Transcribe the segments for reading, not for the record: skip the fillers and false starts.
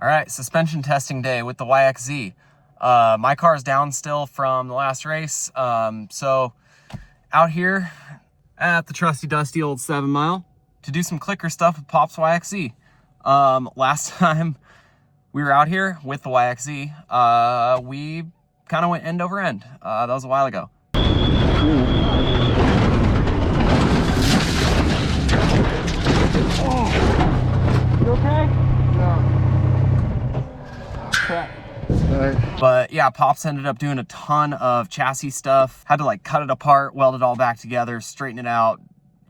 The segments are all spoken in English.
All right, suspension testing day with the YXZ. My car's down still from the last race. So out here at the trusty dusty old 7 Mile to do some clicker stuff with Pop's YXZ. Last time we were out here with the YXZ, we kind of went end over end. That was a while ago. Oh, you okay? No. But yeah, Pops ended up doing a ton of chassis stuff. Had to like cut it apart, weld it all back together, straighten it out.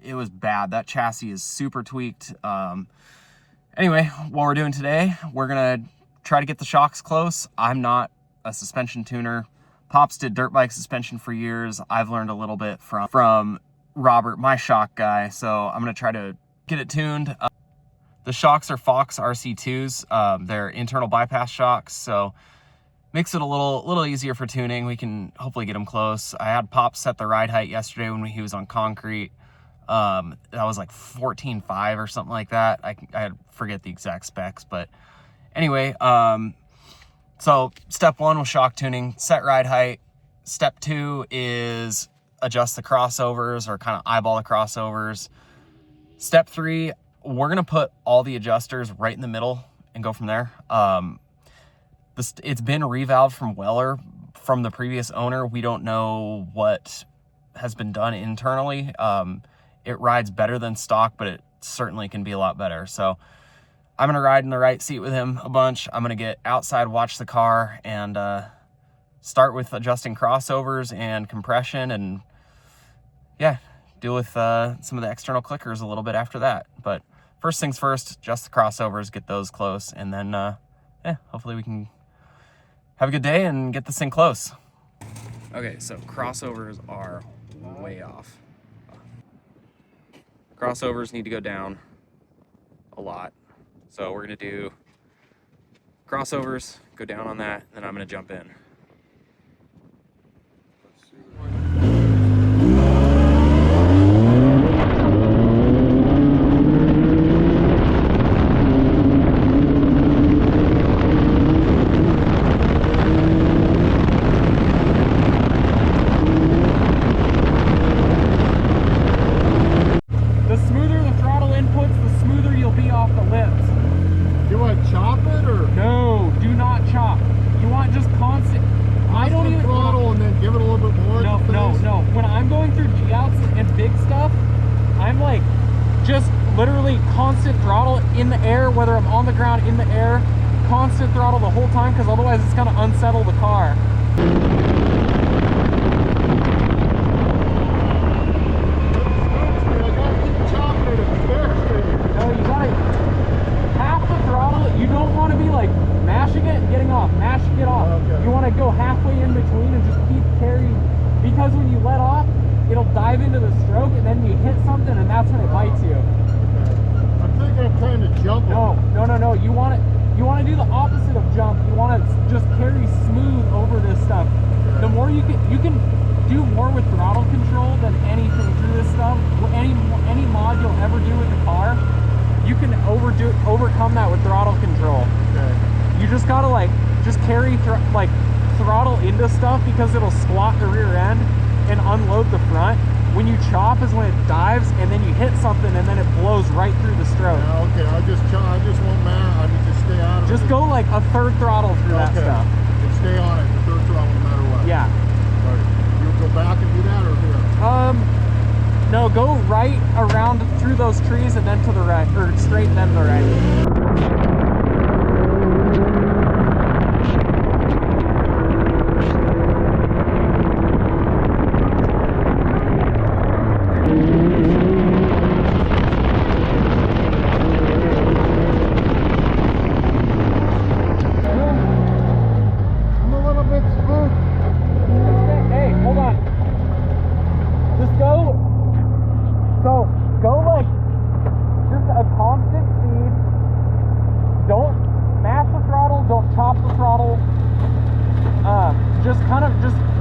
It was bad. That chassis is super tweaked. Anyway, what we're doing today, we're gonna try to get the shocks close. I'm not a suspension tuner. Pops did dirt bike suspension for years. I've learned a little bit from Robert, my shock guy. So I'm gonna try to get it tuned. The shocks are Fox RC2s. They're internal bypass shocks, so makes it a little easier for tuning. We can hopefully get them close. I had Pop set the ride height yesterday when he was on concrete. That was like 14.5 or something like that. I forget the exact specs, but anyway, so step 1 was shock tuning, set ride height. Step 2 is adjust the crossovers or kind of eyeball the crossovers. Step 3, we're gonna put all the adjusters right in the middle and go from there. It's been revalved from Weller from the previous owner. We don't know what has been done internally. It rides better than stock, but it certainly can be a lot better. So I'm gonna ride in the right seat with him a bunch. I'm gonna get outside, watch the car, and start with adjusting crossovers and compression, and yeah, deal with some of the external clickers a little bit after that. But first things first, adjust the crossovers, get those close, and then yeah, hopefully we can have a good day and get this thing close. Okay, so crossovers are way off. Crossovers need to go down a lot. So we're gonna do crossovers, go down on that, and then I'm gonna jump in. Literally constant throttle in the air, whether I'm on the ground, in the air, constant throttle the whole time, because otherwise it's going to unsettle the car. No, you got to half the throttle. You don't want to be like mashing it and getting off, mashing it off. Okay. You want to go halfway in between and just keep carrying, because when you let off, it'll dive into the stroke and then you hit something and that's when it bites you. I'm trying to jump. No. You want to do the opposite of jump. You want to just carry smooth over this stuff. The more you can do more with throttle control than anything through this stuff. Any mod you'll ever do with the car, you can overcome that with throttle control. Okay. You just gotta just carry throttle into stuff, because it'll squat the rear end and unload the front. When you chop is when it dives, and then you hit something and then it blows right through the stroke. Yeah, okay, I just won't matter. I need to stay out of it. Just go like a third throttle through that stuff. And stay on it, the third throttle no matter what. Yeah. Right. You'll go back and do that, or here? No, go right around through those trees and then to the right, or straight and then to the right.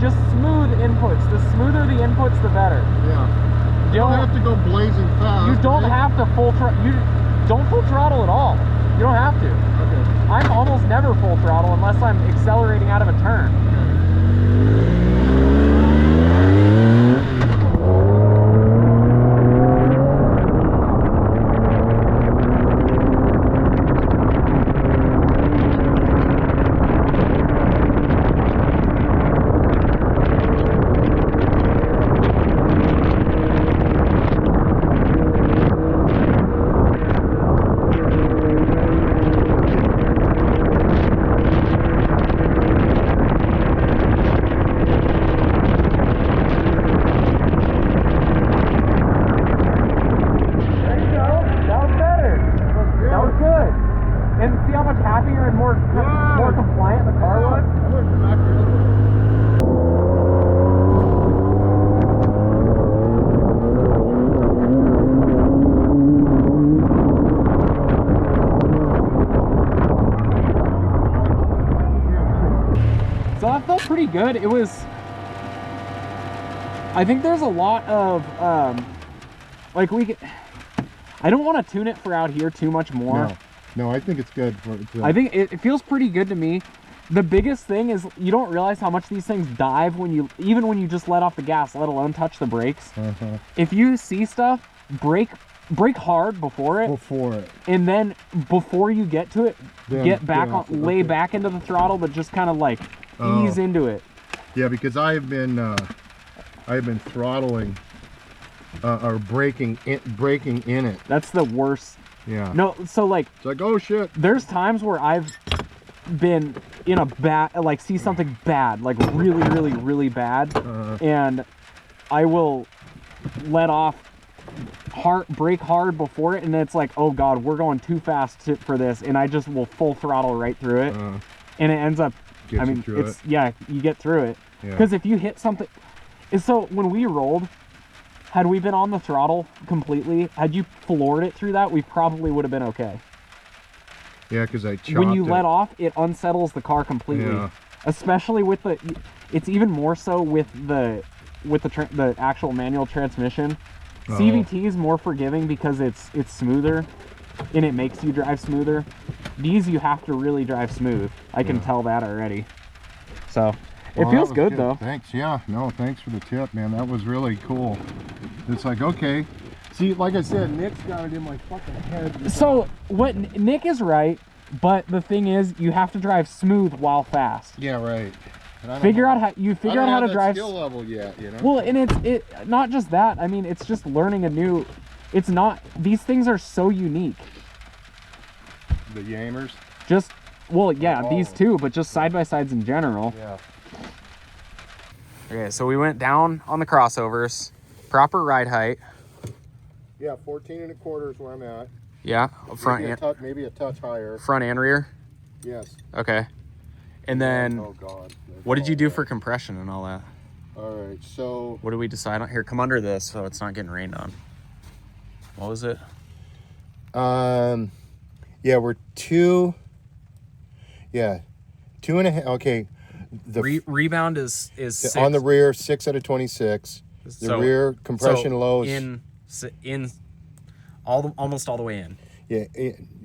Just smooth inputs. The smoother the inputs, the better. Yeah. You don't have to go blazing fast. You don't have to full throttle at all. You don't have to. Okay. I'm almost never full throttle unless I'm accelerating out of a turn. More compliant the car was. I'm going to come back here a little bit. So that felt pretty good. It was, I think there's a lot of, like I don't want to tune it for out here too much more. No, I think it's good for it. I think it feels pretty good to me. The biggest thing is you don't realize how much these things dive even when you just let off the gas, let alone touch the brakes. If you see stuff, brake hard before it. And then before you get to it, get back on, lay back into the throttle, but just kind of like ease into it. Yeah, because I've been throttling or braking in it. That's the worst. Yeah. No, so like it's like, oh shit. There's times where I've been in a bad, like see something bad, like really bad, and I will let off brake hard before it, and then it's like, oh god, we're going too fast for this, and I just will full throttle right through it, and it ends up, I mean, it's yeah, you get through it, because if you hit something, so when we rolled, had we been on the throttle completely, had you floored it through that, we probably would have been okay. Yeah, because I chopped when you it. let off, it unsettles the car completely. Especially with the, it's even more so with the actual manual transmission. CVT is more forgiving because it's smoother, and it makes you drive smoother. These you have to really drive smooth. I can tell that already. So. It feels good though. Thanks. Yeah. No, thanks for the tip, man. That was really cool. It's like, okay. See, like I said, Nick's got it in my fucking head. So what Nick is right, but the thing is, you have to drive smooth while fast. Yeah, right. Figure out how to drive. Skill level yet, you know. Well, and it's not just that. I mean, it's just learning a new. It's not. These things are so unique. The Yamers. Just well, yeah, these two, but just side by sides in general. Yeah. Okay, so we went down on the crossovers, proper ride height. Yeah, 14 1/4 is where I'm at. Yeah, front maybe a touch higher. Front and rear. Yes. Okay, and then oh god, what did you do for compression and all that? All right, so what did we decide on? Here, come under this so it's not getting rained on. What was it? Yeah, we're 2. Yeah, 2.5. Okay. The rebound is 6. On the rear, 6 out of 26. The rear compression low is almost all the way in. Yeah,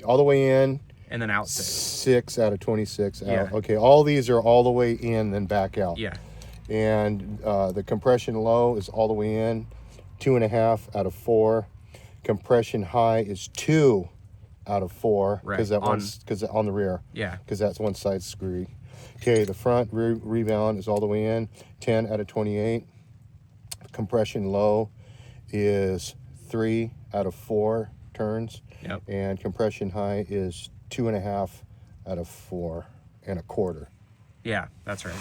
all the way in. And then out 6 out of 26 out. Yeah. Okay, all these are all the way in, then back out. Yeah. And the compression low is all the way in, 2.5 out of 4. Compression high is 2 out of 4 because on the rear. Yeah. Because that's one side screwy. Okay, the front rebound is all the way in, 10 out of 28. Compression low is 3 out of 4 turns. Yep. And compression high is 2.5 out of 4 1/4. Yeah, that's right.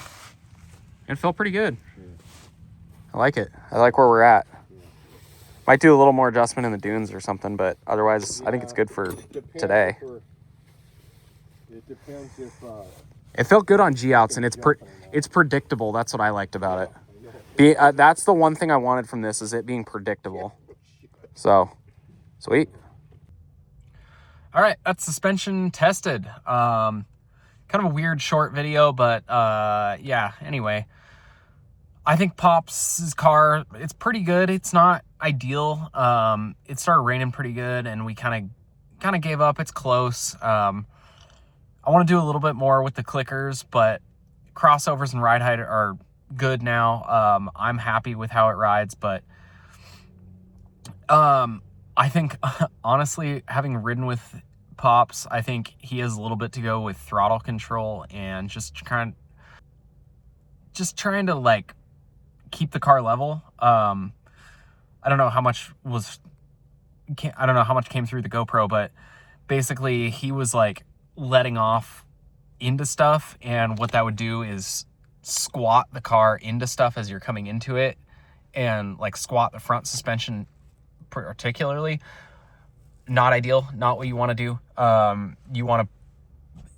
And it felt pretty good. I like it. I like where we're at. Might do a little more adjustment in the dunes or something, but otherwise, I think it's good for today. It depends if... It felt good on G-outs, and it's predictable. That's what I liked about it. That's the one thing I wanted from this, is it being predictable. So, sweet. All right, that's suspension tested. Kind of a weird short video, but yeah, anyway. I think Pop's car, it's pretty good. It's not ideal. It started raining pretty good, and we kind of gave up. It's close. I want to do a little bit more with the clickers, but crossovers and ride height are good now. I'm happy with how it rides, but I think honestly, having ridden with Pops, I think he has a little bit to go with throttle control and just trying to like keep the car level. I don't know how much came through the GoPro, but basically he was like letting off into stuff, and what that would do is squat the car into stuff as you're coming into it, and like squat the front suspension particularly. Not ideal, not what you want to do. You want to,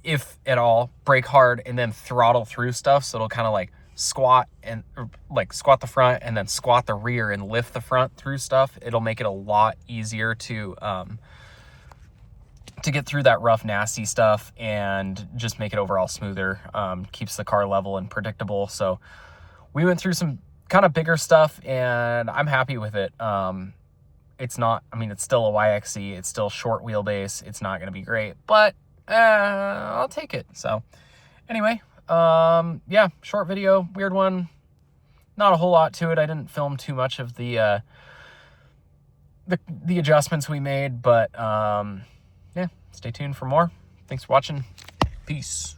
if at all, brake hard and then throttle through stuff, so it'll kind of like squat the front and then squat the rear and lift the front through stuff. It'll make it a lot easier to get through that rough, nasty stuff and just make it overall smoother. Keeps the car level and predictable. So we went through some kind of bigger stuff, and I'm happy with it. It's not, I mean, it's still a YXZ. It's still short wheelbase. It's not going to be great, but I'll take it. So anyway, yeah, short video, weird one. Not a whole lot to it. I didn't film too much of the adjustments we made, but yeah, stay tuned for more. Thanks for watching. Peace.